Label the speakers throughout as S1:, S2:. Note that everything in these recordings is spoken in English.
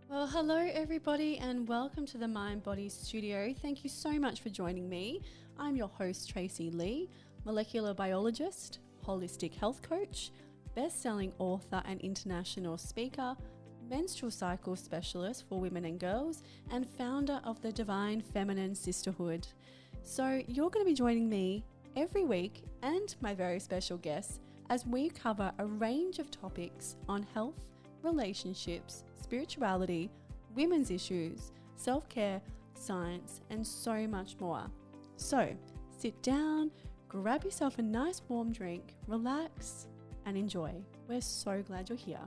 S1: Well, hello everybody and welcome to the Mind Body Studio. Thank you so much for joining me. I'm your host Tracy Lee, molecular biologist, holistic health coach, best-selling author and international speaker, menstrual cycle specialist for women and girls, and founder of the Divine Feminine Sisterhood. So you're going to be joining me every week and my very special guests as we cover a range of topics on health, relationships, spirituality, women's issues, self-care, science, and so much more. So sit down, grab yourself a nice warm drink, relax, and enjoy. We're so glad you're here.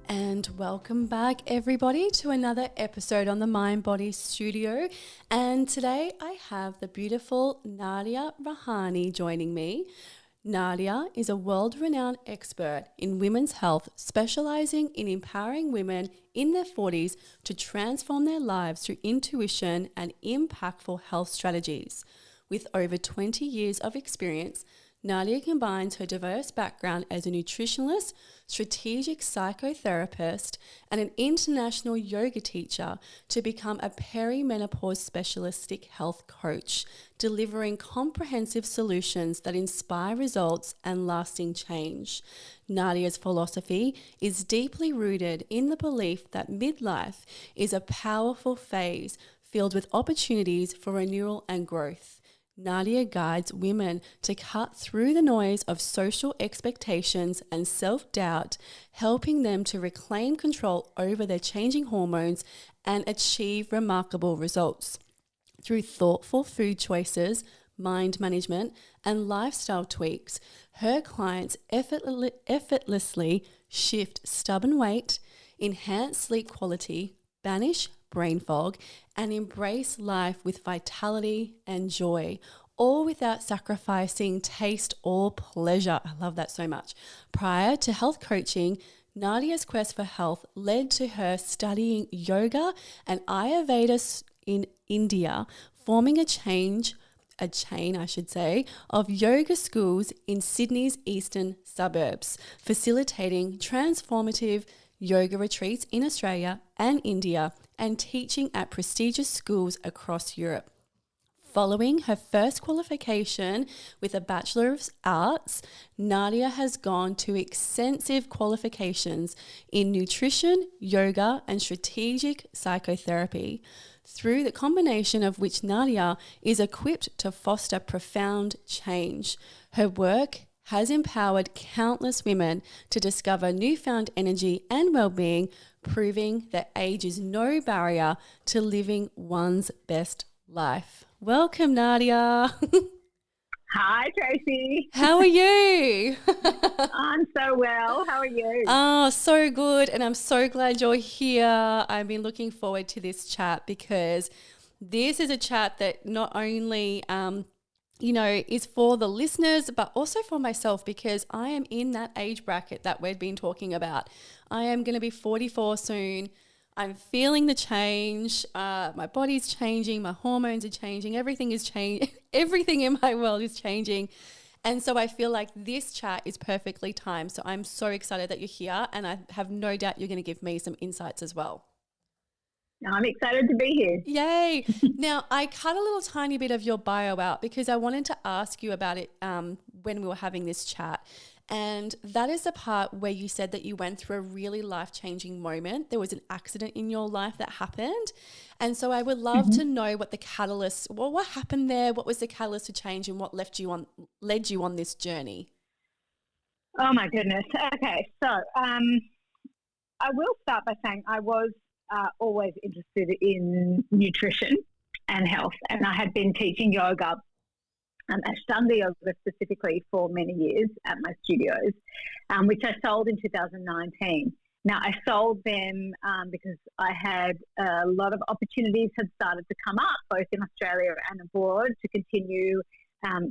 S1: And welcome back everybody to another episode on the Mind Body Studio. And today I have the beautiful Nadia Rihani joining me. Nadia is a world-renowned expert in women's health, specializing in empowering women in their 40s to transform their lives through intuition and impactful health strategies. With over 20 years of experience, Nadia combines her diverse background as a nutritionist, strategic psychotherapist, and an international yoga teacher to become a perimenopause specialistic health coach, delivering comprehensive solutions that inspire results and lasting change. Nadia's philosophy is deeply rooted in the belief that midlife is a powerful phase filled with opportunities for renewal and growth. Nadia guides women to cut through the noise of social expectations and self-doubt, helping them to reclaim control over their changing hormones and achieve remarkable results. Through thoughtful food choices, mind management, and lifestyle tweaks, her clients effortlessly shift stubborn weight, enhance sleep quality, banish brain fog, and embrace life with vitality and joy, all without sacrificing taste or pleasure. I love that so much. Prior to health coaching, Nadia's quest for health led to her studying yoga and Ayurveda in India, forming a chain, of yoga schools in Sydney's eastern suburbs, facilitating transformative yoga retreats in Australia and India, and teaching at prestigious schools across Europe. Following her first qualification with a Bachelor of Arts, Nadia has gone to extensive qualifications in nutrition, yoga, and strategic psychotherapy, through the combination of which Nadia is equipped to foster profound change. Her work has empowered countless women to discover newfound energy and well-being, proving that age is no barrier to living one's best life. Welcome, Nadia.
S2: Hi, Tracy.
S1: How are you?
S2: I'm so well. How are you?
S1: Oh, so good. And I'm so glad you're here. I've been looking forward to this chat because this is a chat that not only is for the listeners, but also for myself, because I am in that age bracket that we've been talking about. I am going to be 44 soon. I'm feeling the change. My body's changing. My hormones are changing. Everything is changing. Everything in my world is changing. And so I feel like this chat is perfectly timed. So I'm so excited that you're here, and I have no doubt you're going to give me some insights as well.
S2: I'm excited to be here.
S1: Yay. Now, I cut a little tiny bit of your bio out because I wanted to ask you about it when we were having this chat. And that is the part where you said that you went through a really life-changing moment. There was an accident in your life that happened. And so I would love to know what the catalyst, what happened there, what was the catalyst to change, and what led you on this journey?
S2: Oh my goodness. Okay. So I will start by saying I was always interested in nutrition and health, and I had been teaching yoga, Ashtanga yoga specifically, for many years at my studios, which I sold in 2019. Now, I sold them because I had a lot of opportunities had started to come up, both in Australia and abroad, to continue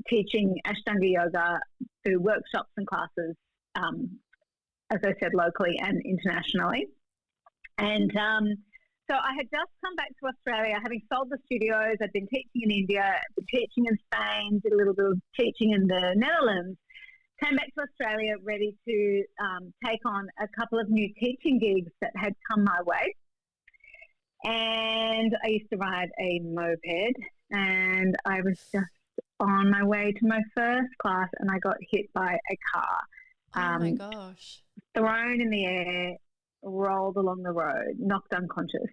S2: teaching Ashtanga yoga through workshops and classes, as I said, locally and internationally. And so I had just come back to Australia, having sold the studios. I'd been teaching in India, been teaching in Spain, did a little bit of teaching in the Netherlands. came back to Australia ready to take on a couple of new teaching gigs that had come my way. And I used to ride a moped, and I was just on my way to my first class, and I got hit by a car.
S1: Oh my gosh.
S2: Thrown in the air, rolled along the road, knocked unconscious,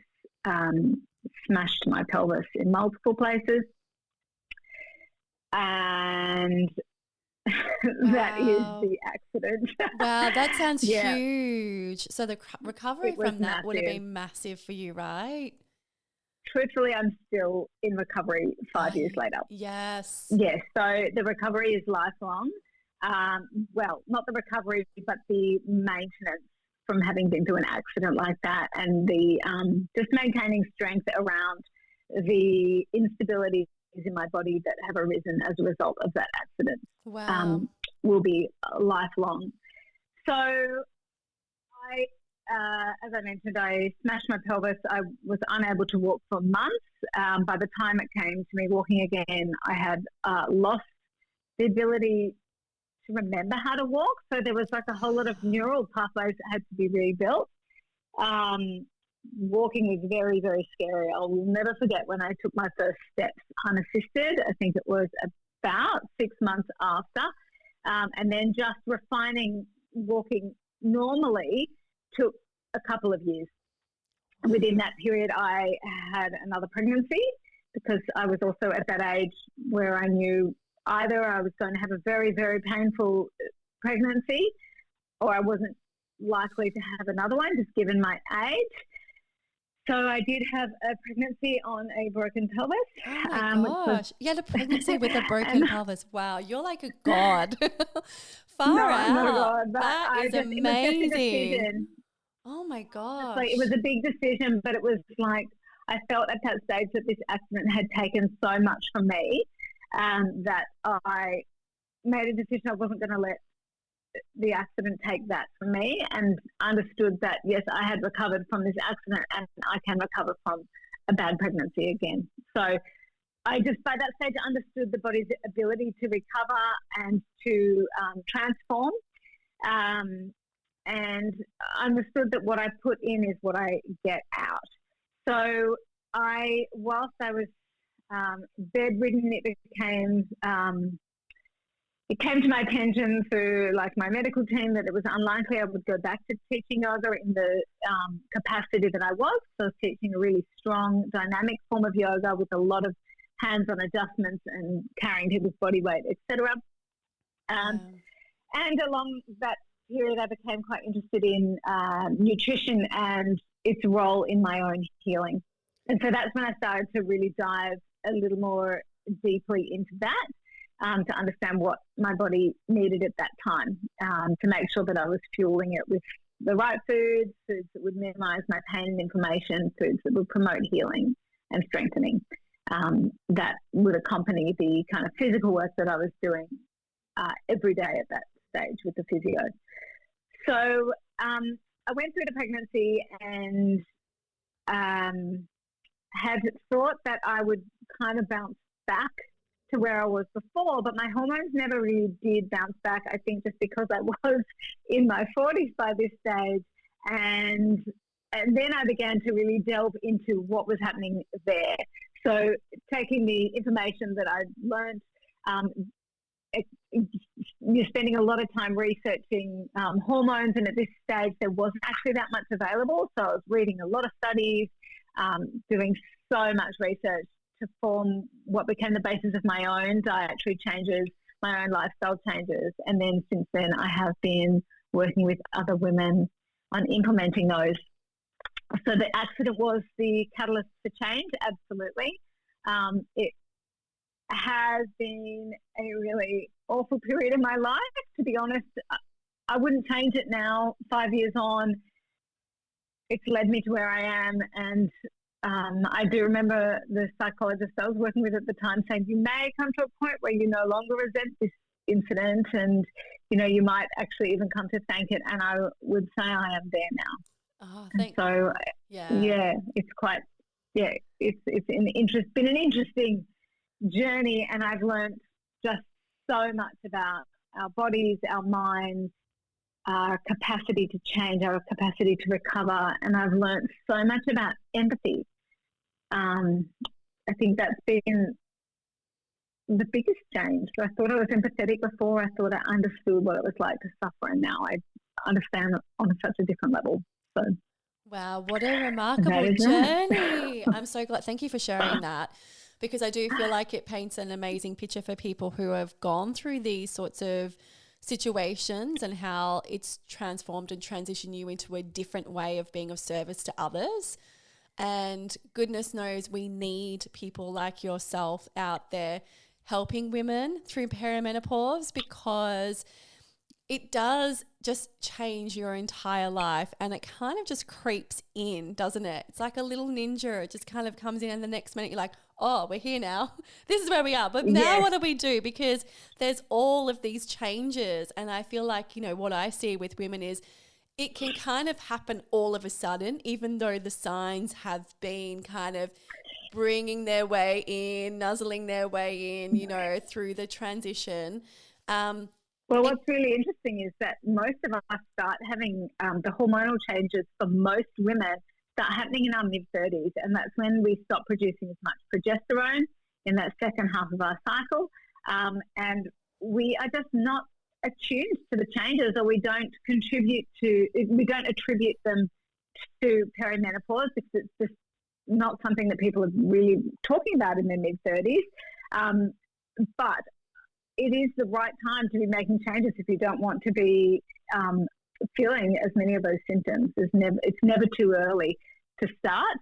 S2: smashed my pelvis in multiple places. And that is the accident.
S1: Wow, that sounds
S2: Yeah.
S1: huge. So the recovery from that would have
S2: massive.
S1: been massive for you, right?
S2: Truthfully, I'm still in recovery 5 years later.
S1: Yes.
S2: Yes, so the recovery is lifelong. Well, not the recovery, but the maintenance from having been through an accident like that, and the just maintaining strength around the instabilities in my body that have arisen as a result of that accident.
S1: Wow.
S2: Will be lifelong. So as I mentioned, I smashed my pelvis. I was unable to walk for months. By the time it came to me walking again, I had lost the ability to remember how to walk. So there was like a whole lot of neural pathways that had to be rebuilt. Walking was very, very scary. I will never forget when I took my first steps unassisted. I think it was about 6 months after. And then just refining walking normally took a couple of years. Within that period, I had another pregnancy because I was also at that age where I knew either I was going to have a very, very painful pregnancy or I wasn't likely to have another one, just given my age. So I did have a pregnancy on a broken pelvis.
S1: Oh my gosh. You had a pregnancy with a broken pelvis. Wow. You're like a god. Far out.
S2: No, God, but
S1: that is amazing.
S2: It was just a decision.
S1: Oh my gosh.
S2: Like, it was a big decision, but it was like I felt at that stage that this accident had taken so much from me that I made a decision I wasn't going to let the accident take that from me, and understood that, yes, I had recovered from this accident and I can recover from a bad pregnancy again. So I just, by that stage, understood the body's ability to recover and to transform, and understood that what I put in is what I get out. So whilst I was bedridden, it came to my attention through like my medical team that it was unlikely I would go back to teaching yoga in the capacity that I was. So I was teaching a really strong, dynamic form of yoga with a lot of hands-on adjustments and carrying people's body weight, etc. And along that period, I became quite interested in nutrition and its role in my own healing. And so that's when I started to really dive a little more deeply into that. To understand what my body needed at that time, to make sure that I was fueling it with the right foods that would minimize my pain and inflammation, foods that would promote healing and strengthening, that would accompany the kind of physical work that I was doing every day at that stage with the physio. So I went through the pregnancy and had thought that I would kind of bounce back to where I was before, but my hormones never really did bounce back. I think just because I was in my 40s by this stage, and then I began to really delve into what was happening there. So taking the information that I'd learned, you're spending a lot of time researching hormones, and at this stage there wasn't actually that much available. So I was reading a lot of studies, doing so much research to form what became the basis of my own dietary changes, my own lifestyle changes. And then since then, I have been working with other women on implementing those. So the accident was the catalyst for change, absolutely. It has been a really awful period in my life. To be honest, I wouldn't change it now. 5 years on, it's led me to where I am, and I do remember the psychologist I was working with at the time saying, you may come to a point where you no longer resent this incident, and, you know, you might actually even come to thank it. And I would say I am there now.
S1: Oh, thank
S2: so, it's quite, it's been an interesting journey, and I've learned just so much about our bodies, our minds, our capacity to change, our capacity to recover. And I've learned so much about empathy. I think that's been the biggest change. I thought I was empathetic before. I thought I understood what it was like to suffer, and now I understand on such a different level. So,
S1: wow, what a remarkable journey. I'm so glad. Thank you for sharing that, because I do feel like it paints an amazing picture for people who have gone through these sorts of situations and how it's transformed and transitioned you into a different way of being of service to others. And goodness knows we need people like yourself out there helping women through perimenopause, because it does just change your entire life, and it kind of just creeps in, doesn't it? It's like a little ninja. It just kind of comes in, and the next minute you're like, oh, we're here now. This is where we are. But now what do we do? Because there's all of these changes. And I feel like, you know, what I see with women is it can kind of happen all of a sudden, even though the signs have been kind of bringing their way in, nuzzling their way in, you know, through the transition.
S2: Well, what's really interesting is that most of us start having the hormonal changes for most women start happening in our mid-30s, and that's when we stop producing as much progesterone in that second half of our cycle, and we are just not attuned to the changes, or we don't attribute them to perimenopause, because it's just not something that people are really talking about in their mid-30s. But it is the right time to be making changes if you don't want to be feeling as many of those symptoms. It's never too early to start.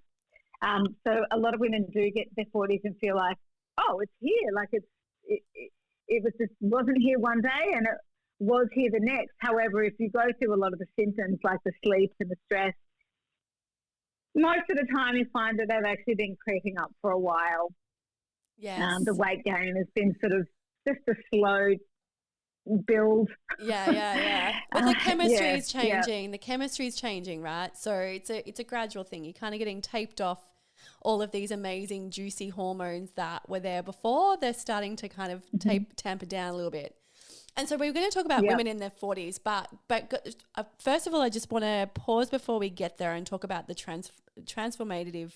S2: So a lot of women do get to their 40s and feel like, oh, it's here. Like it wasn't here one day and it was here the next. However, if you go through a lot of the symptoms like the sleep and the stress, most of the time you find that they've actually been creeping up for a while.
S1: Yes.
S2: The weight gain has been sort of just a slow build.
S1: Yeah. But the chemistry is changing. The chemistry is changing, right? So it's a gradual thing. You're kind of getting taped off all of these amazing juicy hormones that were there before. They're starting to kind of tamper down a little bit. And so we're going to talk about women in their 40s, but first of all, I just want to pause before we get there and talk about the transformative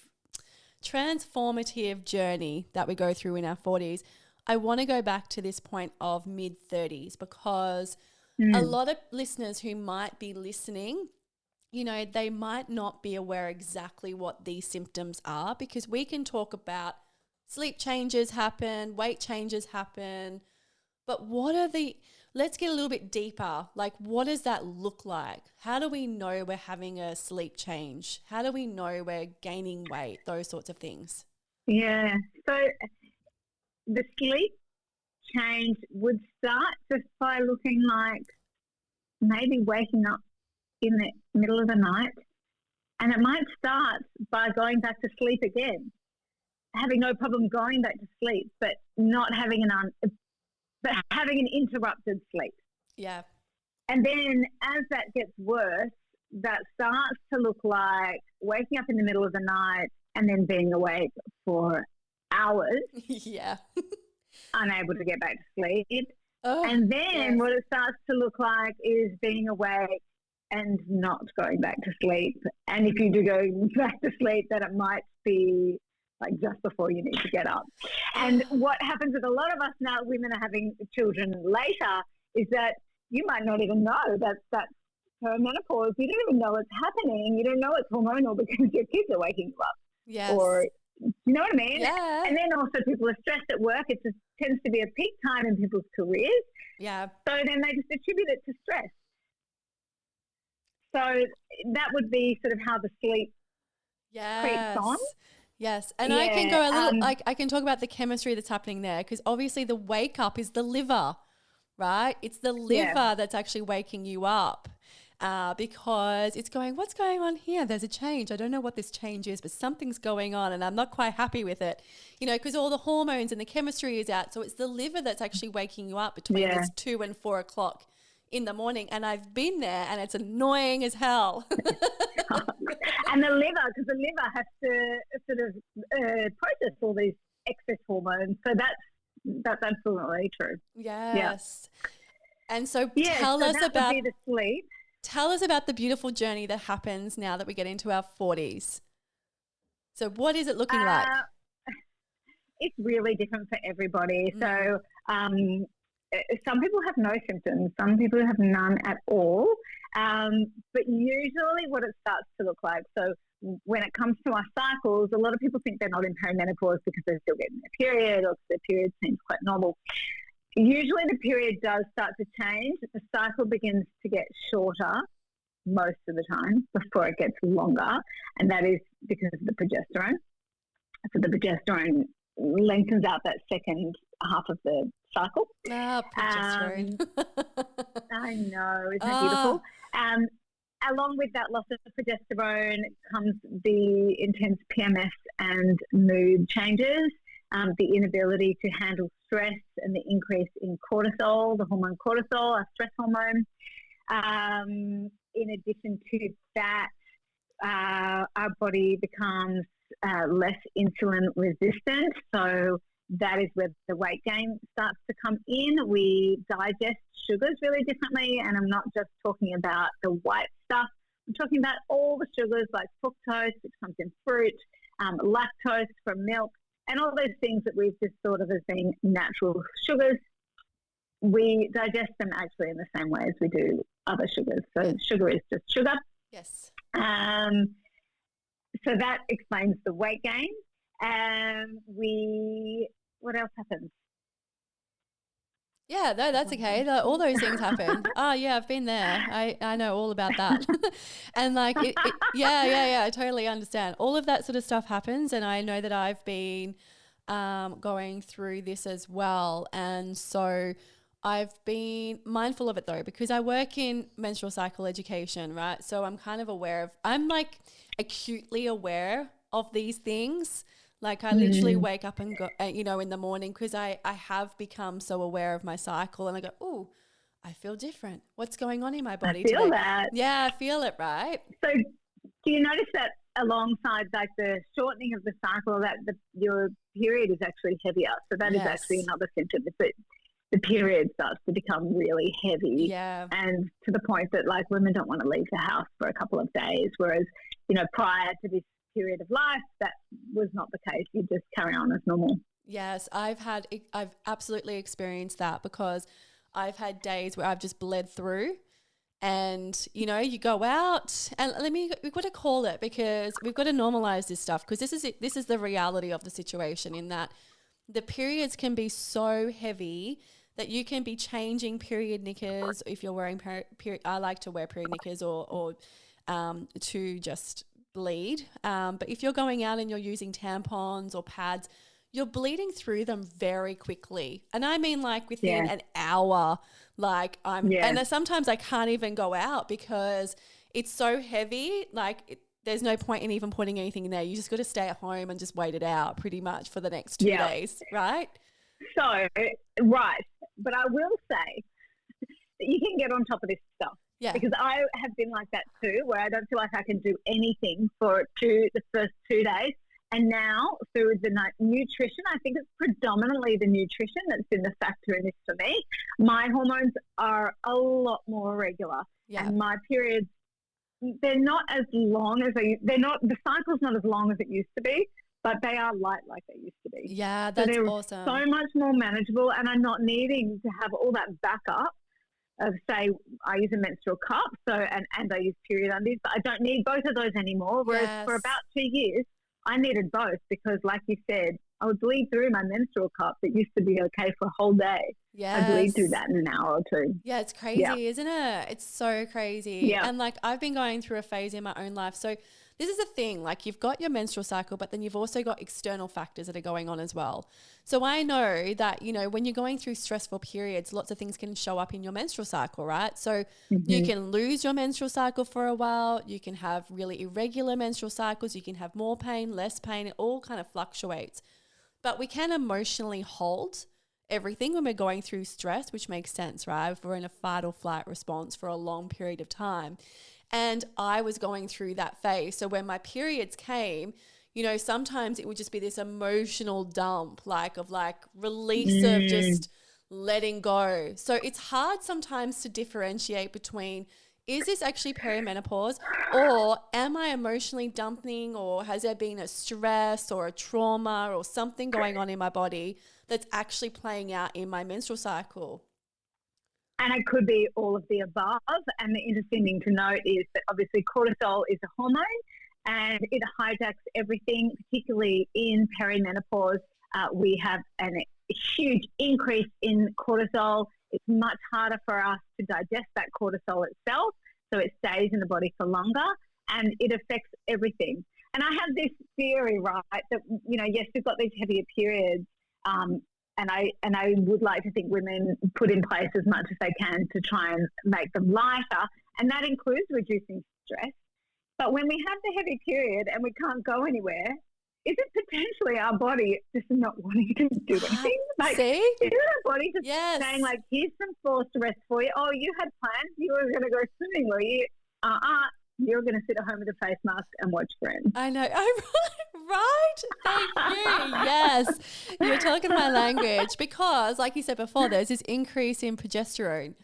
S1: journey that we go through in our 40s. I want to go back to this point of mid-30s, because a lot of listeners who might be listening, you know, they might not be aware exactly what these symptoms are, because we can talk about sleep changes happen, weight changes happen, but let's get a little bit deeper. Like, what does that look like? How do we know we're having a sleep change? How do we know we're gaining weight? Those sorts of things.
S2: Yeah. So the sleep change would start just by looking like maybe waking up in the middle of the night, and it might start by going back to sleep again, having no problem going back to sleep, but not having having an interrupted sleep.
S1: Yeah.
S2: And then as that gets worse, that starts to look like waking up in the middle of the night and then being awake for hours.
S1: Yeah.
S2: Unable to get back to sleep.
S1: Oh,
S2: and then what it starts to look like is being awake and not going back to sleep. And if you do go back to sleep, then it might be like just before you need to get up. And what happens with a lot of us now, women are having children later, is that you might not even know that's perimenopause. You don't even know it's happening. You don't know it's hormonal because your kids are waking you up.
S1: Yes.
S2: Or, you know what I mean?
S1: Yeah.
S2: And then also people are stressed at work. It just tends to be a peak time in people's careers.
S1: Yeah.
S2: So then they just attribute it to stress. So that would be sort of how the sleep creeps on.
S1: Yes. And I can go a little, I can talk about the chemistry that's happening there, because obviously the wake up is the liver, right? It's the liver that's actually waking you up, because it's going, what's going on here? There's a change. I don't know what this change is, but something's going on and I'm not quite happy with it, you know, because all the hormones and the chemistry is out. So it's the liver that's actually waking you up between this 2 and 4 o'clock in the morning. And I've been there and it's annoying as hell.
S2: And the liver, because the liver has to sort of process all these excess hormones. So that's absolutely true.
S1: Yes. And so
S2: Yeah,
S1: tell
S2: so
S1: us
S2: that would be the sleep.
S1: tell us about the beautiful journey that happens now that we get into our 40s. So what is it looking like?
S2: It's really different for everybody. So some people have no symptoms, some people have none at all. But usually what it starts to look like, so when it comes to our cycles, a lot of people think they're not in perimenopause because they're still getting their period or their period seems quite normal. Usually the period does start to change. The cycle begins to get shorter most of the time before it gets longer, and that is because of the progesterone. So the progesterone lengthens out that second half of the cycle.
S1: Progesterone.
S2: I know, isn't it beautiful? Along with that loss of progesterone comes the intense PMS and mood changes, the inability to handle stress and the increase in cortisol, the hormone cortisol, our stress hormone. In addition to that, our body becomes less insulin resistant. So that is where the weight gain starts to come in. We digest sugars really differently. And I'm not just talking about the white stuff. I'm talking about all the sugars like fructose, which comes in fruit, lactose from milk, and all those things that we've just thought of as being natural sugars. We digest them actually in the same way as we do other sugars. So sugar is just sugar.
S1: Yes.
S2: So that explains the weight gain. What else happens?
S1: Yeah, no, that's okay. All those things happen. Oh, yeah, I've been there. I know all about that. And like, yeah, I totally understand. All of that sort of stuff happens. And I know that I've been going through this as well. And so I've been mindful of it though, because I work in menstrual cycle education, right? So I'm kind of I'm like acutely aware of these things. Like I literally wake up and go, in the morning, because I have become so aware of my cycle, and I go, oh, I feel different. What's going on in my body today?
S2: I feel that.
S1: Yeah, I feel it, right?
S2: So do you notice that alongside like the shortening of the cycle, that your period is actually heavier? So that is actually another symptom, is that the period starts to become really heavy.
S1: Yeah.
S2: And to the point that like women don't want to leave the house for a couple of days, whereas, prior to this period of life, that was not the case. You just carry on as normal.
S1: Yes, I've absolutely experienced that, because I've had days where I've just bled through, and you go out, and we've got to call it, because we've got to normalize this stuff, because this is the reality of the situation, in that the periods can be so heavy that you can be changing period knickers if you're wearing I like to wear period knickers or to just bleed. But if you're going out and you're using tampons or pads, you're bleeding through them very quickly. And I mean like within an hour, and sometimes I can't even go out because it's so heavy. There's no point in even putting anything in there. You just got to stay at home and just wait it out pretty much for the next 2 days, right?
S2: So, right. But I will say that you can get on top of this stuff. Yeah. Because I have been like that too, where I don't feel like I can do anything for the first 2 days. And now through the nutrition, I think it's predominantly the nutrition that's been the factor in this for me. My hormones are a lot more regular. Yeah. And my periods, they're not as long as the cycle's not as long as it used to be, but they are light like they used to be.
S1: Yeah, that's awesome.
S2: So much more manageable, and I'm not needing to have all that backup of, say, I use a menstrual cup, and I use period undies, but I don't need both of those anymore. Whereas for about 2 years, I needed both, because like you said, I would bleed through my menstrual cup that used to be okay for a whole day. Yes. I bleed through that in an hour or two.
S1: Yeah, it's crazy, isn't it? It's so crazy. Yeah. And I've been going through a phase in my own life. So this is the thing, you've got your menstrual cycle, but then you've also got external factors that are going on as well. So I know that, when you're going through stressful periods, lots of things can show up in your menstrual cycle, right? So you can lose your menstrual cycle for a while. You can have really irregular menstrual cycles. You can have more pain, less pain. It all kind of fluctuates. But we can emotionally hold everything when we're going through stress, which makes sense, right? If we're in a fight or flight response for a long period of time. And I was going through that phase. So when my periods came, sometimes it would just be this emotional dump, of release of just letting go. So it's hard sometimes to differentiate between, is this actually perimenopause, or am I emotionally dumping, or has there been a stress or a trauma or something going on in my body that's actually playing out in my menstrual cycle?
S2: And it could be all of the above. And the interesting thing to note is that obviously cortisol is a hormone and it hijacks everything, particularly in perimenopause. We have a huge increase in cortisol. It's much harder for us to digest that cortisol itself, so it stays in the body for longer, and it affects everything. And I have this theory, right, that, yes, we've got these heavier periods, and I would like to think women put in place as much as they can to try and make them lighter, and that includes reducing stress. But when we have the heavy period and we can't go anywhere, is it potentially our body just not wanting to do anything?
S1: See?
S2: Is it our body just saying, like, here's some forced rest for you? Oh, you had plans. You were going to go swimming, were you? You're going to sit at home with a face mask and watch Friends.
S1: I know. Right? Thank you. Yes. You're talking my language because, like you said before, there's this increase in progesterone.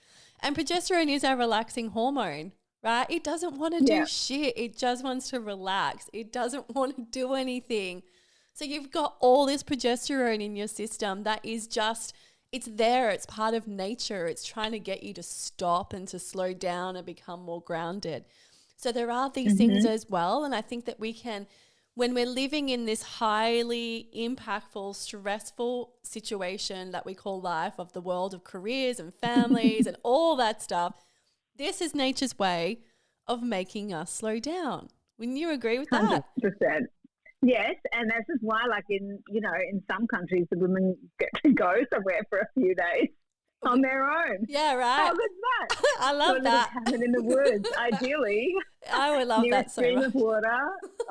S1: And progesterone is our relaxing hormone, right? It doesn't want to do shit. It just wants to relax. It doesn't want to do anything. So you've got all this progesterone in your system that is just, it's there. It's part of nature. It's trying to get you to stop and to slow down and become more grounded. So there are these things as well. And I think that we can, when we're living in this highly impactful, stressful situation that we call life, of the world of careers and families and all that stuff, this is nature's way of making us slow down. Wouldn't you agree with that?
S2: 100%. Yes, and this is why, like, in some countries, the women get to go somewhere for a few days on their own.
S1: Yeah, right.
S2: How good's that?
S1: I love that.
S2: Cabin in the woods, ideally.
S1: I would love that so much.
S2: Stream of water.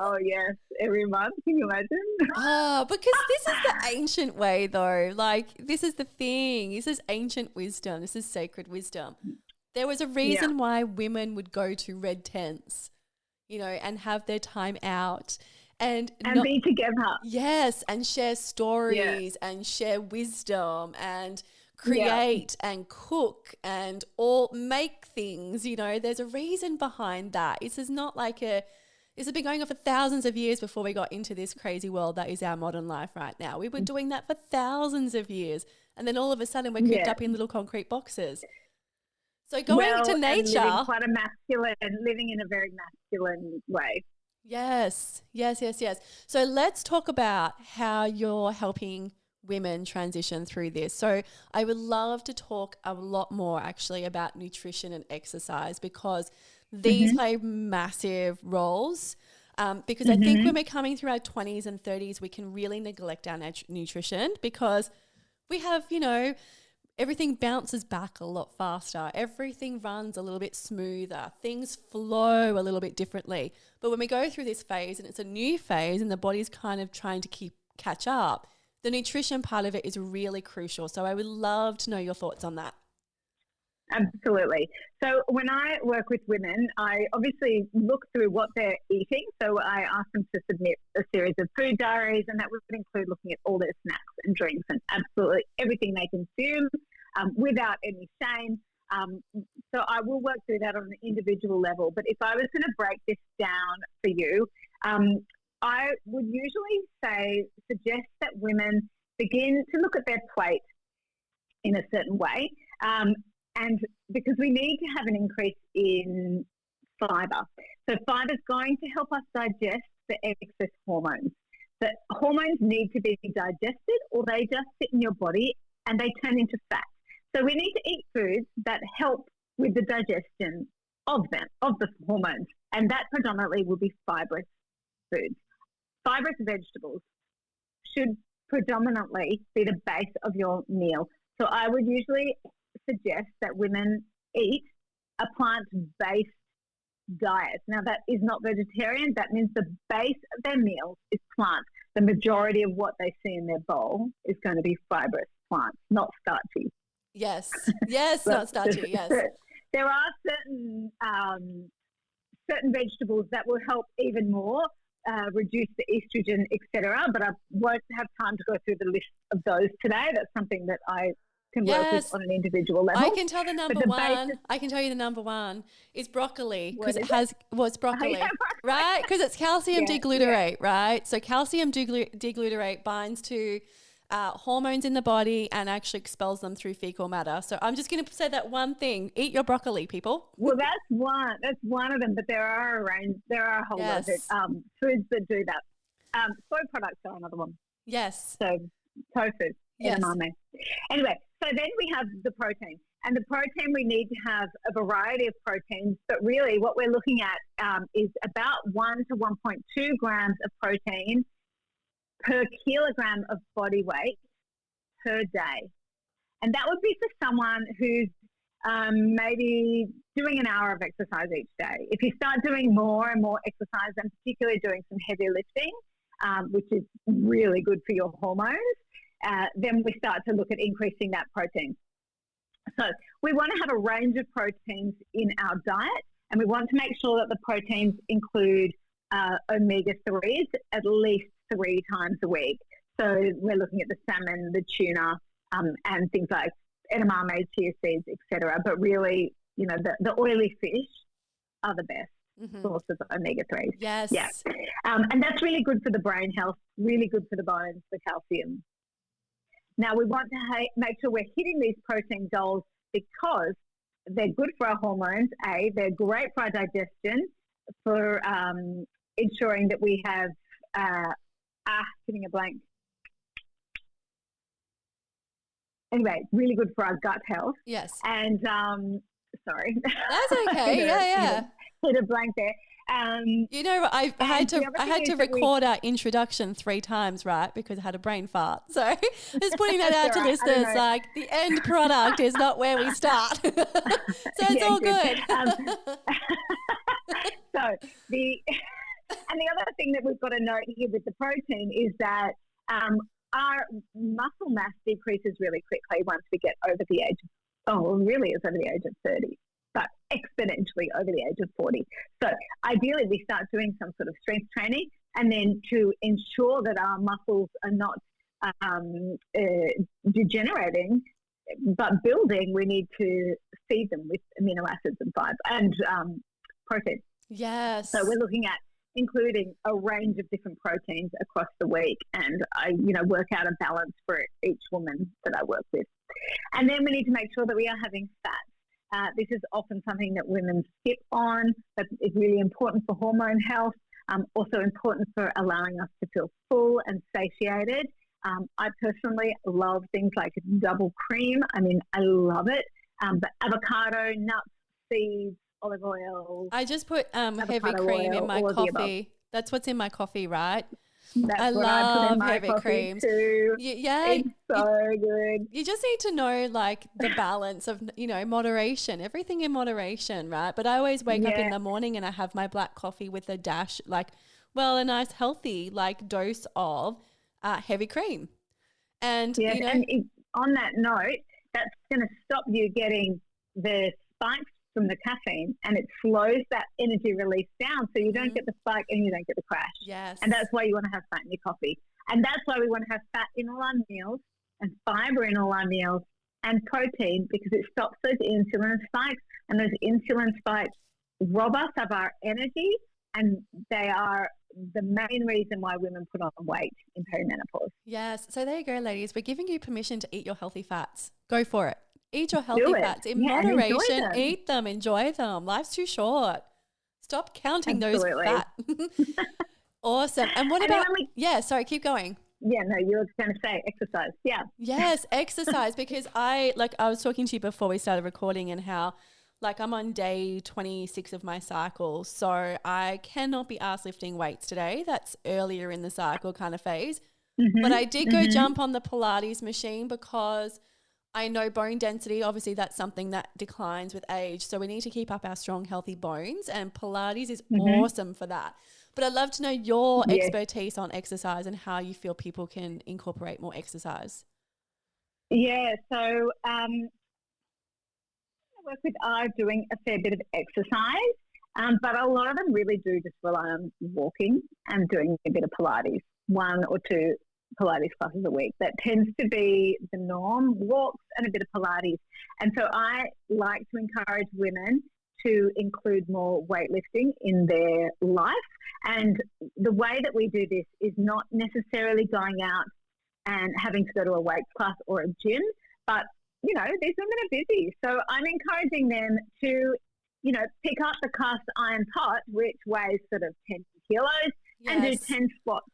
S2: Oh yes, every month. Can you imagine?
S1: Oh, because this is the ancient way, though. Like, this is the thing. This is ancient wisdom. This is sacred wisdom. There was a reason why women would go to red tents, and have their time out. And
S2: be together.
S1: Yes, and share stories and share wisdom and create and cook and all make things. There's a reason behind that. This is not like this has been going on for thousands of years before we got into this crazy world that is our modern life right now. We were doing that for thousands of years, and then all of a sudden we're cooped up in little concrete boxes. So going to nature,
S2: living in a very masculine way.
S1: Yes. So let's talk about how you're helping women transition through this. So I would love to talk a lot more actually about nutrition and exercise, because these play massive roles. Because I think when we're coming through our 20s and 30s, we can really neglect our nutrition, because we have, everything bounces back a lot faster. Everything runs a little bit smoother. Things flow a little bit differently. But when we go through this phase, and it's a new phase and the body's kind of trying to catch up, the nutrition part of it is really crucial. So I would love to know your thoughts on that.
S2: Absolutely. So when I work with women, I obviously look through what they're eating. So I ask them to submit a series of food diaries, and that would include looking at all their snacks and drinks and absolutely everything they consume without any shame. So I will work through that on an individual level. But if I was going to break this down for you, I would usually suggest that women begin to look at their plate in a certain way. And because we need to have an increase in fibre. So fibre is going to help us digest the excess hormones. The hormones need to be digested, or they just sit in your body and they turn into fat. So we need to eat foods that help with the digestion of them, of the hormones. And that predominantly will be fibrous foods. Fibrous vegetables should predominantly be the base of your meal. So I would usually suggest that women eat a plant-based diet. Now, that is not vegetarian. That means the base of their meals is plant. The majority of what they see in their bowl is going to be fibrous plants, not starchy.
S1: Yes, not starchy, yes.
S2: There are certain vegetables that will help even more reduce the estrogen, etc. But I won't have time to go through the list of those today. That's something that I can work with
S1: Yes.
S2: on an individual level.
S1: I can tell the number
S2: the
S1: one.
S2: basis,
S1: I can tell you the number one is broccoli because
S2: what
S1: it
S2: is
S1: has what's broccoli,
S2: yeah,
S1: right? Because it's calcium
S2: yeah,
S1: deglutarate, right? So calcium deglutarate binds to hormones in the body and actually expels them through fecal matter. So I'm just going to say that one thing: eat your broccoli, people.
S2: Well, that's one. That's one of them. But there are a range. There are a whole lot of foods that do that. Soy products are another one.
S1: Yes.
S2: So tofu,
S1: Yes.
S2: edamame. Anyway, so then we have the protein. And the protein, we need to have a variety of proteins. But really what we're looking at is about 1 to 1.2 grams of protein per kilogram of body weight per day. And that would be for someone who's maybe doing an hour of exercise each day. If you start doing more and more exercise, and particularly doing some heavy lifting, which is really good for your hormones, then we start to look at increasing that protein. So we want to have a range of proteins in our diet, and we want to make sure that the proteins include omega-3s at least 3 times a week. So we're looking at the salmon, the tuna, and things like edamame, chia seeds, etc. But really, you know, the oily fish are the best source of omega-3s.
S1: Yes.
S2: Yeah. And that's really good for the brain health, really good for the bones, the calcium. Now, we want to make sure we're hitting these protein goals because they're good for our hormones, they're great for our digestion, for ensuring that we have, giving a blank. Anyway, really good for our gut health.
S1: Yes.
S2: And, sorry.
S1: That's okay. Yeah.
S2: Hit a blank there.
S1: You know, I had to record our introduction 3 times, right? Because I had a brain fart. So just putting that out to listeners, like the end product is not where we start. So it's all good.
S2: And the other thing that we've got to note here with the protein is that our muscle mass decreases really quickly once we get over the age really it's over the age of 30. But exponentially over the age of 40. So ideally we start doing some sort of strength training, and then to ensure that our muscles are not degenerating but building, we need to feed them with amino acids and fibers and protein.
S1: Yes.
S2: So we're looking at including a range of different proteins across the week, and I work out a balance for each woman that I work with. And then we need to make sure that we are having fat. This is often something that women skip on, but it's really important for hormone health, also important for allowing us to feel full and satiated. I personally love things like double cream. I mean, I love it. But avocado, nuts, seeds, olive oil.
S1: I just put heavy cream in my coffee. That's what's in my coffee, right?
S2: That's
S1: I
S2: what
S1: love
S2: I put in my
S1: heavy creams
S2: too.
S1: Yeah,
S2: it's so good.
S1: You just need to know like the balance of moderation, everything in moderation, right? But I always wake up in the morning and I have my black coffee with a dash, a nice healthy dose of heavy cream, and
S2: and on that note, that's going to stop you getting the spikes from the caffeine, and it slows that energy release down, so you don't get the spike and you don't get the crash.
S1: Yes.
S2: And that's why you want to have fat in your coffee, and that's why we want to have fat in all our meals and fiber in all our meals and protein, because it stops those insulin spikes, and those insulin spikes rob us of our energy, and they are the main reason why women put on weight in perimenopause.
S1: Yes. So there you go, ladies. We're giving you permission to eat your healthy fats. Go for it. Eat your healthy fats in moderation. Eat them. Enjoy them. Life's too short. Stop counting those fat. Awesome. And what about? Sorry. Keep going.
S2: Yeah, no, you were going to say exercise. Yeah.
S1: Yes, exercise, because I was talking to you before we started recording, and how I'm on day 26 of my cycle, so I cannot be arsed lifting weights today. That's earlier in the cycle kind of phase. But I did go jump on the Pilates machine because I know bone density, obviously that's something that declines with age. So we need to keep up our strong, healthy bones, and Pilates is awesome for that. But I'd love to know your expertise on exercise and how you feel people can incorporate more exercise.
S2: Yeah, so I work with are doing a fair bit of exercise, but a lot of them really do just rely on walking and doing a bit of Pilates, 1 or 2 Pilates classes a week. That tends to be the norm, walks and a bit of Pilates. And so I like to encourage women to include more weightlifting in their life. And the way that we do this is not necessarily going out and having to go to a weights class or a gym, but, you know, these women are busy. So I'm encouraging them to, you know, pick up the cast iron pot, which weighs sort of 10 kilos, and do 10 squats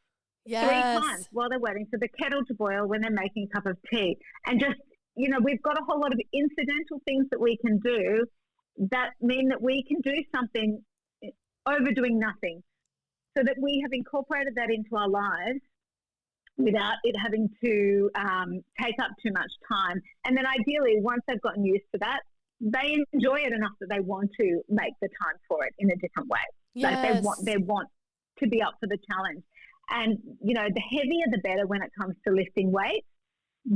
S2: 3 times while they're waiting for the kettle to boil when they're making a cup of tea. And just, you know, we've got a whole lot of incidental things that we can do that mean that we can do something overdoing nothing, so that we have incorporated that into our lives without it having to take up too much time. And then ideally, once they've gotten used to that, they enjoy it enough that they want to make the time for it in a different way.
S1: Yes.
S2: Like they want to be up for the challenge. And, you know, the heavier the better when it comes to lifting weights.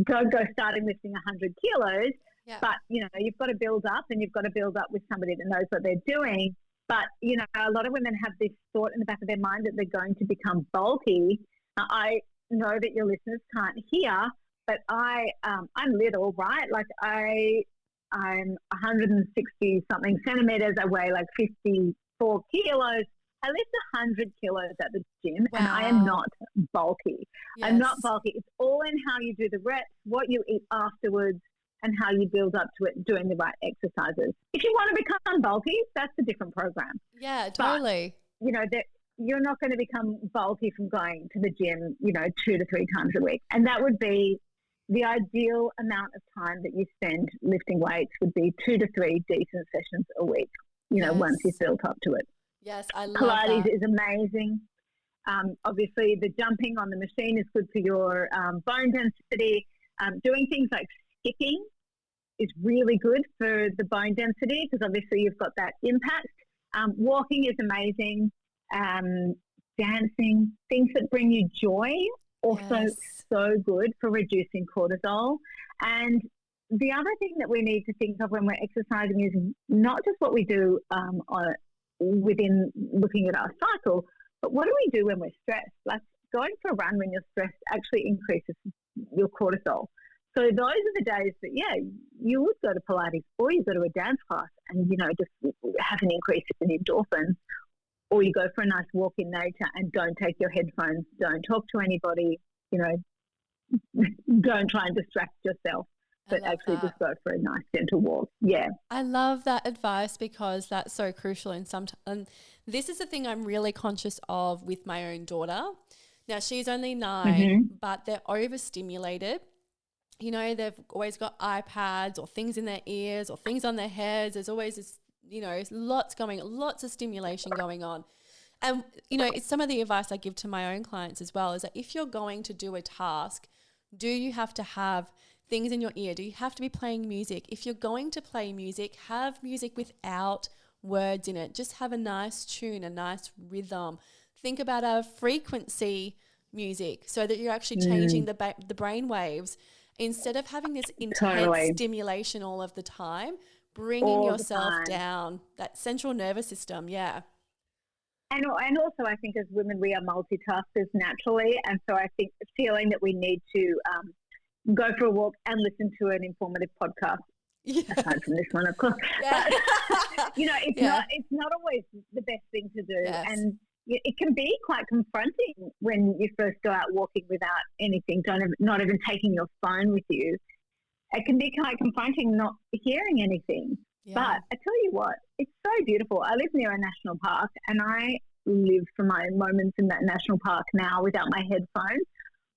S2: Don't go starting lifting 100 kilos, but, you know, you've got to build up, and you've got to build up with somebody that knows what they're doing. But, you know, a lot of women have this thought in the back of their mind that they're going to become bulky. I know that your listeners can't hear, but I'm little, right? Like I'm 160 something centimeters. I weigh like 54 kilos. I lift 100 kilos at the gym, and I am not bulky. Yes. I'm not bulky. It's all in how you do the reps, what you eat afterwards, and how you build up to it, doing the right exercises. If you want to become bulky, that's a different program.
S1: Yeah, totally.
S2: But, you know, that you're not going to become bulky from going to the gym, you know, 2 to 3 times a week. And that would be the ideal amount of time that you spend lifting weights, would be 2 to 3 decent sessions a week, you know, once you've built up to it.
S1: Yes, I love
S2: Pilates
S1: that.
S2: is amazing. Obviously, the jumping on the machine is good for your bone density. Doing things like skipping is really good for the bone density, because obviously you've got that impact. Walking is amazing. Dancing, things that bring you joy, also so good for reducing cortisol. And the other thing that we need to think of when we're exercising is not just what we do within looking at our cycle, but what do we do when we're stressed? Like going for a run when you're stressed actually increases your cortisol. So those are the days that, you would go to Pilates, or you go to a dance class and, you know, just have an increase in endorphins, or you go for a nice walk in nature and don't take your headphones, don't talk to anybody, you know, don't try and distract yourself, but actually just go for a nice gentle walk. Yeah.
S1: I love that advice, because that's so crucial. And this is the thing I'm really conscious of with my own daughter. Now, she's only 9, but they're overstimulated. You know, they've always got iPads or things in their ears or things on their heads. There's always this, you know, lots of stimulation going on. And, you know, it's some of the advice I give to my own clients as well, is that if you're going to do a task, do you have to have things in your ear? Do you have to be playing music? If you're going to play music, have music without words in it. Just have a nice tune, a nice rhythm. Think about a frequency music, so that you're actually changing the brain waves. Instead of having this intense stimulation all of the time, bringing yourself down, that central nervous system,
S2: And also, I think as women, we are multitaskers naturally. And so I think feeling that we need to go for a walk and listen to an informative podcast, aside from this one, of course. But, you know, it's not always the best thing to do.
S1: Yes.
S2: And it can be quite confronting when you first go out walking without anything, not even taking your phone with you. It can be quite confronting not hearing anything. Yeah. But I tell you what, it's so beautiful. I live near a national park, and I live for my moments in that national park now without my headphones.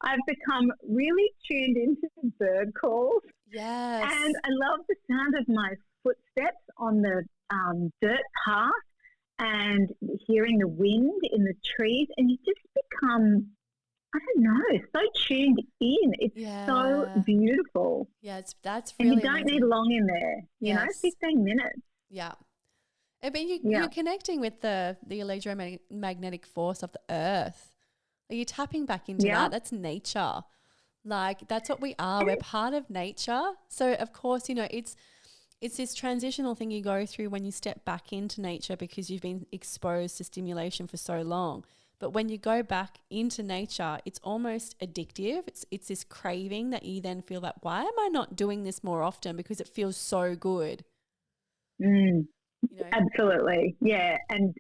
S2: I've become really tuned into the bird calls.
S1: Yes.
S2: And I love the sound of my footsteps on the dirt path, and hearing the wind in the trees, and you just become, I don't know, so tuned in. It's so beautiful.
S1: Yeah, that's really
S2: And you don't need long in there, you know, 15 minutes.
S1: Yeah. I mean, you're connecting with the electromagnetic force of the earth. Are you tapping back into that? That's nature. Like, that's what we are. We're part of nature. So, of course, you know, it's this transitional thing you go through when you step back into nature, because you've been exposed to stimulation for so long. But when you go back into nature, it's almost addictive. It's this craving that you then feel like, why am I not doing this more often? Because it feels so good.
S2: Absolutely. Yeah. And,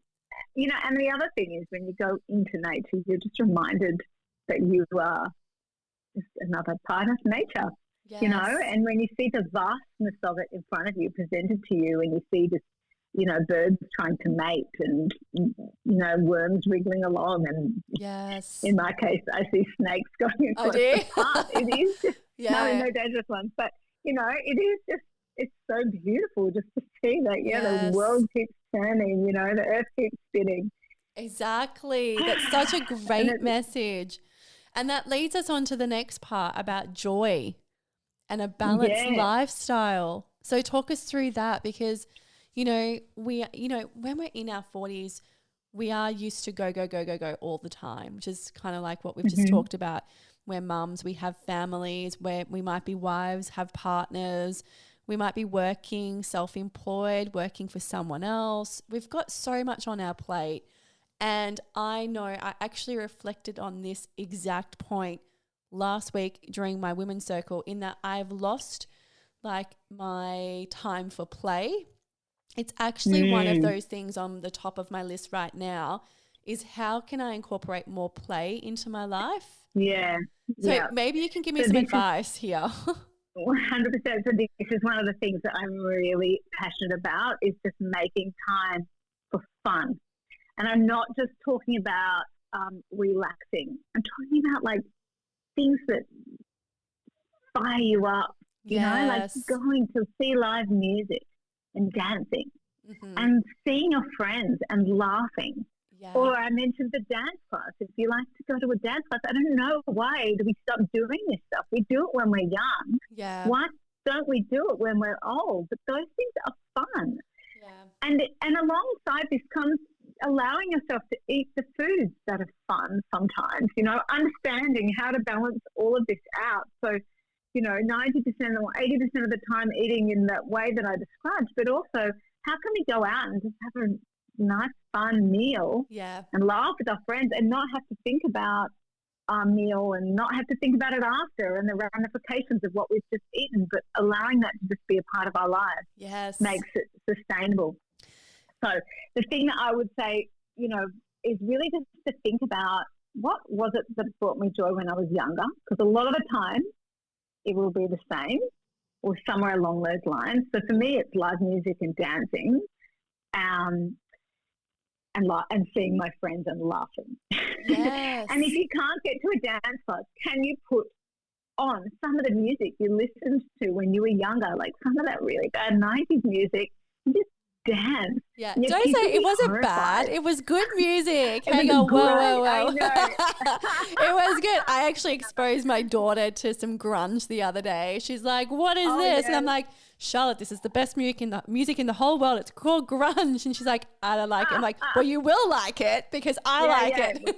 S2: and the other thing is when you go into nature, you're just reminded that you are just another part of nature, and when you see the vastness of it in front of you, presented to you, and you see this, birds trying to mate and, worms wriggling along. And in my case, I see snakes going across the path. It is just, no dangerous ones, but, it is just, it's so beautiful just to see that, the world keeps turning, the earth keeps spinning.
S1: Exactly. That's such a great message. And that leads us on to the next part about joy and a balanced lifestyle. So talk us through that, because, when we're in our 40s, we are used to go all the time, which is kind of like what we've just talked about. We're mums, we have families, where we might be wives, have partners, we might be working, self-employed, working for someone else. We've got so much on our plate. And I know I actually reflected on this exact point last week during my women's circle, in that I've lost my time for play. It's actually one of those things on the top of my list right now, is how can I incorporate more play into my life?
S2: Yeah.
S1: So maybe you can give me some advice here.
S2: 100%. So this is one of the things that I'm really passionate about, is just making time for fun. And I'm not just talking about relaxing. I'm talking about things that fire you up, like going to see live music and dancing and seeing your friends and laughing. Yeah. Or I mentioned the dance class. If you like to go to a dance class, I don't know why do we stop doing this stuff. We do it when we're young.
S1: Yeah.
S2: Why don't we do it when we're old? But those things are fun. Yeah. And alongside this comes allowing yourself to eat the foods that are fun sometimes, understanding how to balance all of this out. So, 90% or 80% of the time eating in that way that I described, but also how can we go out and just have a nice, fun meal and laugh with our friends and not have to think about our meal and not have to think about it after and the ramifications of what we've just eaten, but allowing that to just be a part of our lives makes it sustainable. So the thing that I would say, is really just to think about what was it that brought me joy when I was younger, because a lot of the time it will be the same or somewhere along those lines. So for me, it's live music and dancing, and seeing my friends and laughing.
S1: Yes.
S2: And if you can't get to a dance class, can you put on some of the music you listened to when you were younger, like some of that really bad 90s music, and just dance.
S1: Yeah, don't say it wasn't bad. It was good music. Hang on, whoa. It was good. I actually exposed my daughter to some grunge the other day. She's like, "What is this?" Yes. And I'm like, "Charlotte, this is the best music in the whole world. It's called grunge." And she's like, "I don't like it." I'm like, "Well, you will like it because I like it."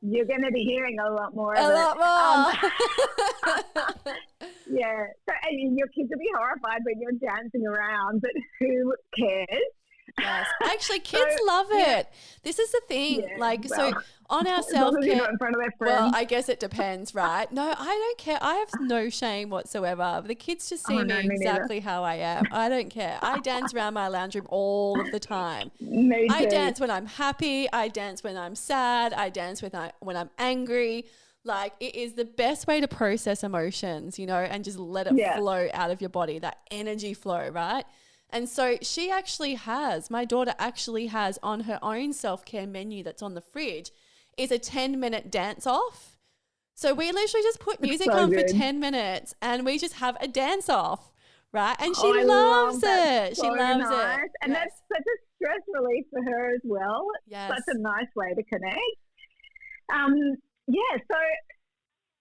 S2: You're going to be hearing a lot more of it.
S1: A lot more.
S2: Yeah. So, and your kids will be horrified when you're dancing around, but who cares?
S1: Yes. Actually, kids love it. This is the thing. So on our self-care,
S2: in front of their friends.
S1: Well, I guess it depends, right? No, I don't care. I have no shame whatsoever. The kids just see me exactly how I am. I don't care. I dance around my lounge room all of the time.
S2: Me too.
S1: I dance when I'm happy. I dance when I'm sad. I dance when I'm angry. It is the best way to process emotions, and just let it flow out of your body, that energy flow, right? And so my daughter actually has on her own self-care menu that's on the fridge is a 10-minute dance off. So we literally just put music on for 10 minutes and we just have a dance off, right? And she loves it. She loves it.
S2: And that's such a stress relief for her as well.
S1: Yes.
S2: Such a nice way to connect. So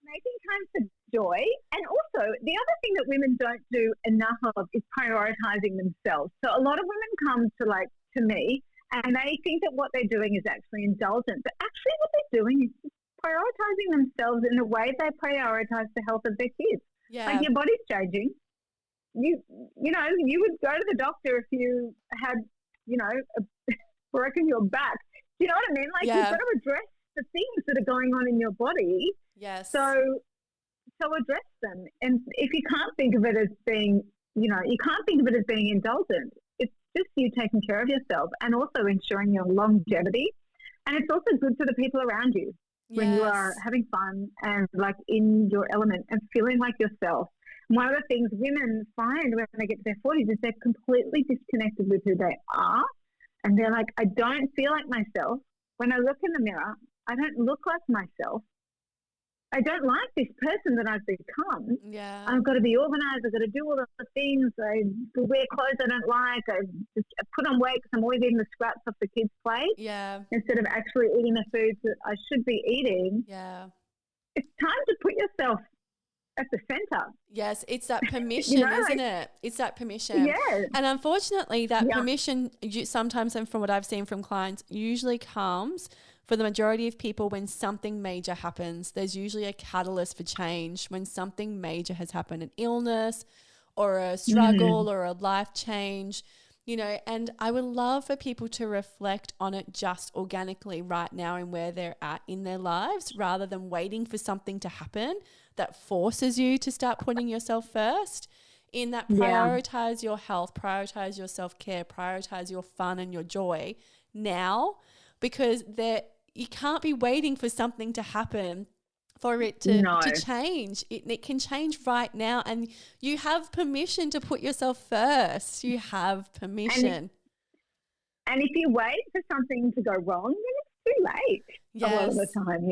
S2: making time for joy. And also, the other thing that women don't do enough of is prioritizing themselves. So a lot of women come to me and they think that what they're doing is actually indulgent. But actually what they're doing is prioritizing themselves in the way they prioritize the health of their kids.
S1: Yeah.
S2: Your body's changing. You would go to the doctor if you had, broken your back. you know what I mean? Like you've got to address the things that are going on in your body.
S1: Yes.
S2: So address them. And if you can't think of it as being, you can't think of it as being indulgent. It's just you taking care of yourself and also ensuring your longevity. And it's also good for the people around you when you are having fun and like in your element and feeling like yourself. And one of the things women find when they get to their 40s is they're completely disconnected with who they are. And they're like, I don't feel like myself. When I look in the mirror, I don't look like myself. I don't like this person that I've become.
S1: Yeah.
S2: I've got to be organised. I've got to do all the things. I wear clothes I don't like. I just put on weight because I'm always eating the scraps off the kids' plate.
S1: Yeah.
S2: Instead of actually eating the foods that I should be eating.
S1: Yeah.
S2: It's time to put yourself at the centre.
S1: Yes, it's that permission, isn't it? It's that permission.
S2: Yeah.
S1: And unfortunately, that permission, sometimes, and from what I've seen from clients, usually comes for the majority of people when something major happens. There's usually a catalyst for change when something major has happened, an illness or a struggle or a life change, and I would love for people to reflect on it just organically right now and where they're at in their lives, rather than waiting for something to happen that forces you to start putting yourself first. In that, prioritize your health, prioritize your self-care, prioritize your fun and your joy now, because you can't be waiting for something to happen for it to change. It can change right now, and you have permission to put yourself first. You have permission.
S2: And if you wait for something to go wrong, then it's too late.
S1: Yes.
S2: A lot of the time,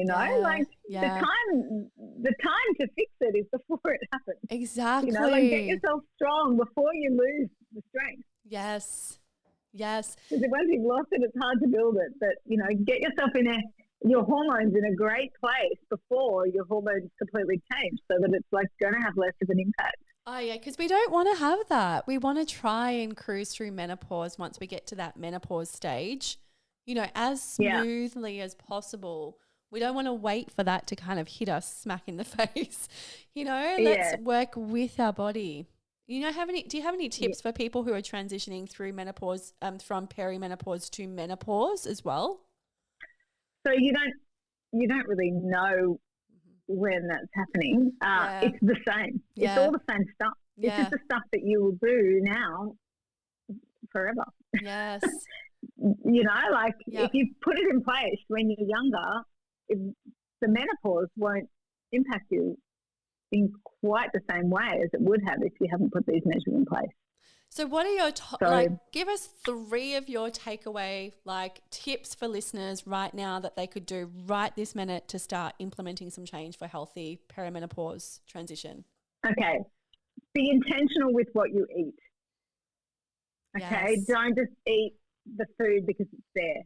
S2: the time to fix it is before it happens.
S1: Exactly.
S2: Get yourself strong before you lose the strength.
S1: Yes.
S2: Because once you've lost it, it's hard to build it. But, get yourself your hormones in a great place before your hormones completely change, so that it's like going to have less of an impact.
S1: Oh, yeah, because we don't want to have that. We want to try and cruise through menopause once we get to that menopause stage, as smoothly as possible. We don't want to wait for that to kind of hit us smack in the face. Let's work with our body. Do you have any tips for people who are transitioning through menopause, from perimenopause to menopause as well?
S2: So you don't really know when that's happening. It's the same. It's all the same stuff. It's just the stuff that you will do now forever.
S1: Yes.
S2: If you put it in place when you're younger, the menopause won't impact you in quite the same way as it would have if you haven't put these measures in place.
S1: So what are your give us 3 of your takeaway tips for listeners right now that they could do right this minute to start implementing some change for healthy perimenopause transition.
S2: Okay. Be intentional with what you eat. Okay.
S1: Yes.
S2: Don't just eat the food because it's there.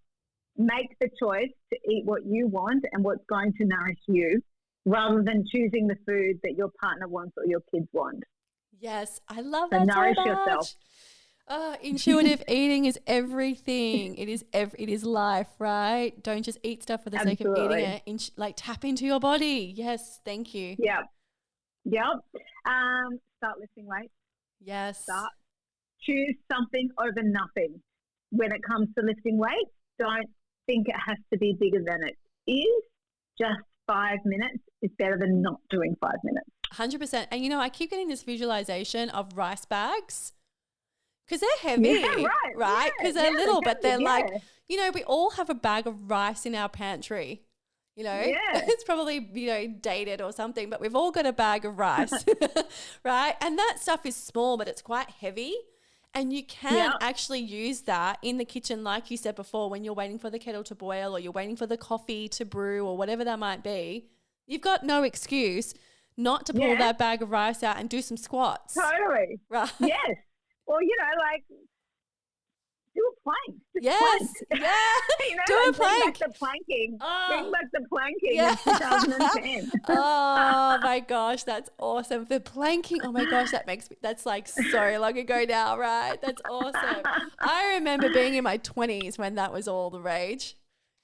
S2: Make the choice to eat what you want and what's going to nourish you, rather than choosing the food that your partner wants or your kids want.
S1: Yes, I love that
S2: nourish
S1: so much.
S2: Yourself.
S1: Intuitive eating is everything. It is life, right? Don't just eat stuff for the sake of eating it. Tap into your body. Yes, thank you.
S2: Yep. Start lifting weights.
S1: Yes.
S2: Choose something over nothing. When it comes to lifting weights, don't think it has to be bigger than it is. Just 5 minutes is better than not doing 5 minutes.
S1: 100%. And I keep getting this visualization of rice bags, because they're heavy, right? Because they're little, but they're we all have a bag of rice in our pantry. It's probably, dated or something, but we've all got a bag of rice, right? And that stuff is small, but it's quite heavy. And you can actually use that in the kitchen, like you said before, when you're waiting for the kettle to boil or you're waiting for the coffee to brew or whatever that might be. You've got no excuse not to pull that bag of rice out and do some squats.
S2: Totally.
S1: Right.
S2: Yes. Or, do a plank.
S1: Yes. Yeah. Do a plank.
S2: Bring back the planking. Bring back the planking in 2010.
S1: Oh my gosh, that's awesome. The planking. Oh my gosh, that's like so long ago now, right? That's awesome. I remember being in my 20s when that was all the rage.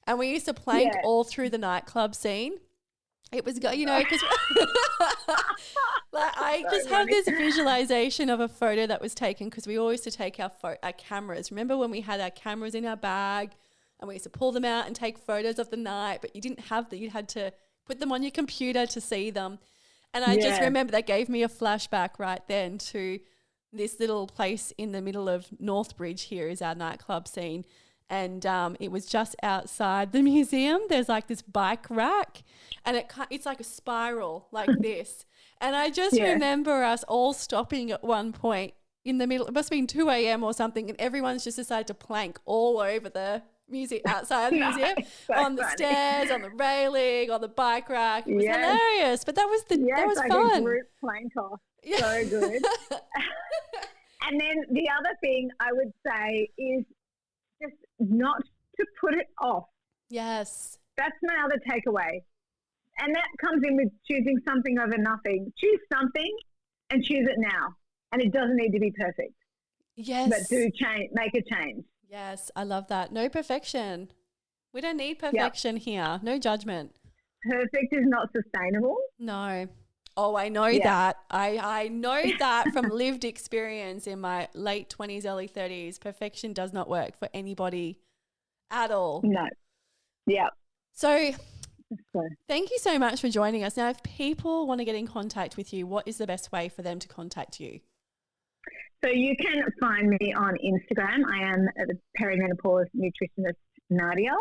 S1: And we used to plank all through the nightclub scene. It was, because I just have this visualization of a photo that was taken, because we always used to take our cameras. Remember when we had our cameras in our bag and we used to pull them out and take photos of the night, but you didn't have that. You had to put them on your computer to see them. And I just remember that gave me a flashback right then to this little place in the middle of Northbridge. Here is our nightclub scene. And it was just outside the museum. There's like this bike rack, and it's like a spiral like this. And I just remember us all stopping at one point in the middle. It must have been 2 a.m. or something, and everyone's just decided to plank all over the music outside the museum,
S2: so
S1: on the stairs, on the railing, on the bike rack. It was hilarious, but that was
S2: like
S1: fun.
S2: A group plank off. So good. And then the other thing I would say is just not to put it off.
S1: Yes.
S2: That's my other takeaway. And that comes in with choosing something over nothing. Choose something and choose it now. And it doesn't need to be perfect.
S1: Yes.
S2: But do change, make a change.
S1: Yes, I love that. No perfection. We don't need perfection here. No judgment.
S2: Perfect is not sustainable.
S1: No. Oh, I know that. I know that from lived experience in my late 20s, early 30s. Perfection does not work for anybody at all.
S2: No. Yeah.
S1: So thank you so much for joining us. Now, if people want to get in contact with you, what is the best way for them to contact you?
S2: So you can find me on Instagram. I am the Perimenopause Nutritionist Nadia,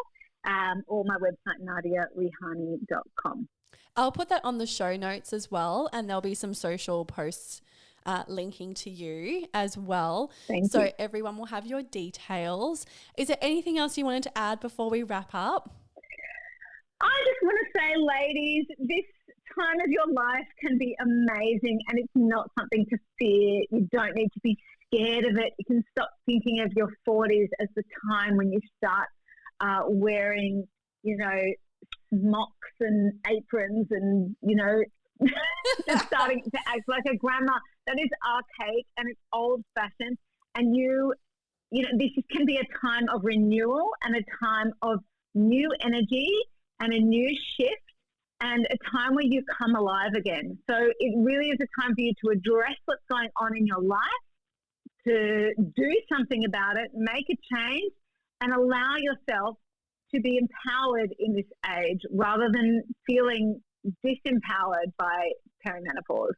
S2: or my website, nadiarihani.com.
S1: I'll put that on the show notes as well, and there'll be some social posts linking to you as well.
S2: Thank
S1: so
S2: you.
S1: Everyone will have your details. Is there anything else you wanted to add before we wrap up?
S2: I just want to say, ladies, this time of your life can be amazing, and it's not something to fear. You don't need to be scared of it. You can stop thinking of your 40s as the time when you start wearing, smocks and aprons and, just starting to act like a grandma. That is archaic and it's old-fashioned. And this can be a time of renewal and a time of new energy and a new shift and a time where you come alive again. So it really is a time for you to address what's going on in your life, to do something about it, make a change, and allow yourself to be empowered in this age rather than feeling disempowered by perimenopause.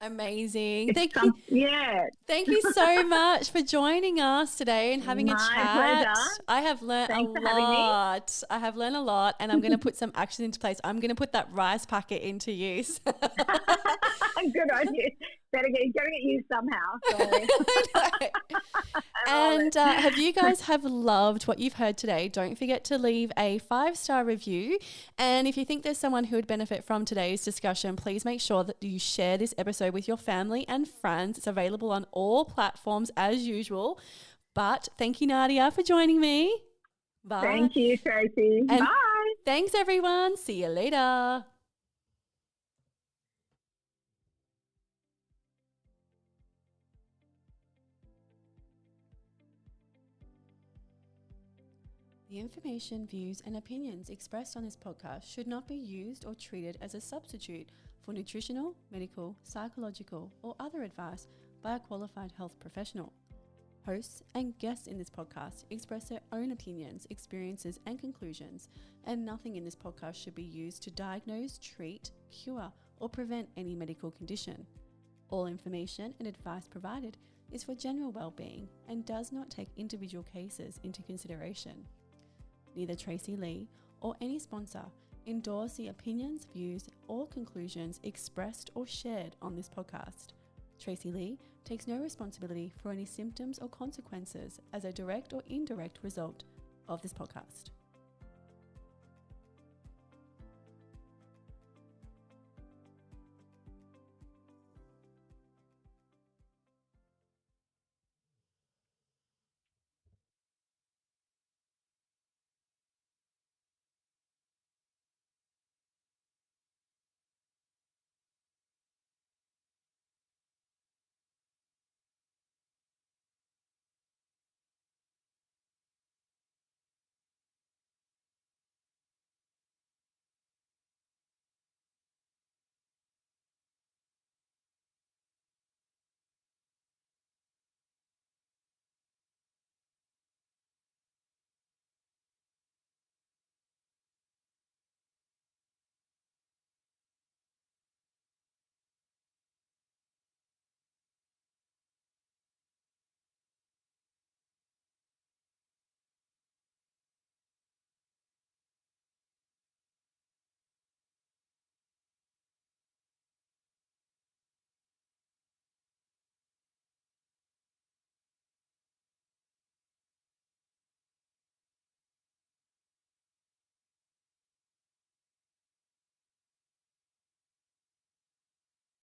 S1: Amazing. Thank you so much for joining us today and having a chat.
S2: Pleasure.
S1: I have learned a lot. I have learned a lot, and I'm going to put some actions into place. I'm going to put that rice packet into use.
S2: Good on you. Better get used somehow.
S1: And have you guys have loved what you've heard today? Don't forget to leave a 5-star review. And if you think there's someone who would benefit from today's discussion, please make sure that you share this episode with your family and friends. It's available on all platforms as usual. But thank you, Nadia, for joining me. Bye.
S2: Thank you, Tracy.
S1: And
S2: bye.
S1: Thanks, everyone. See you later. The information, views, and opinions expressed on this podcast should not be used or treated as a substitute for nutritional, medical, psychological, or other advice by a qualified health professional. Hosts and guests in this podcast express their own opinions, experiences, and conclusions, and nothing in this podcast should be used to diagnose, treat, cure, or prevent any medical condition. All information and advice provided is for general well-being and does not take individual cases into consideration. Neither Tracy Lee or any sponsor endorse the opinions, views, or conclusions expressed or shared on this podcast. Tracy Lee takes no responsibility for any symptoms or consequences as a direct or indirect result of this podcast.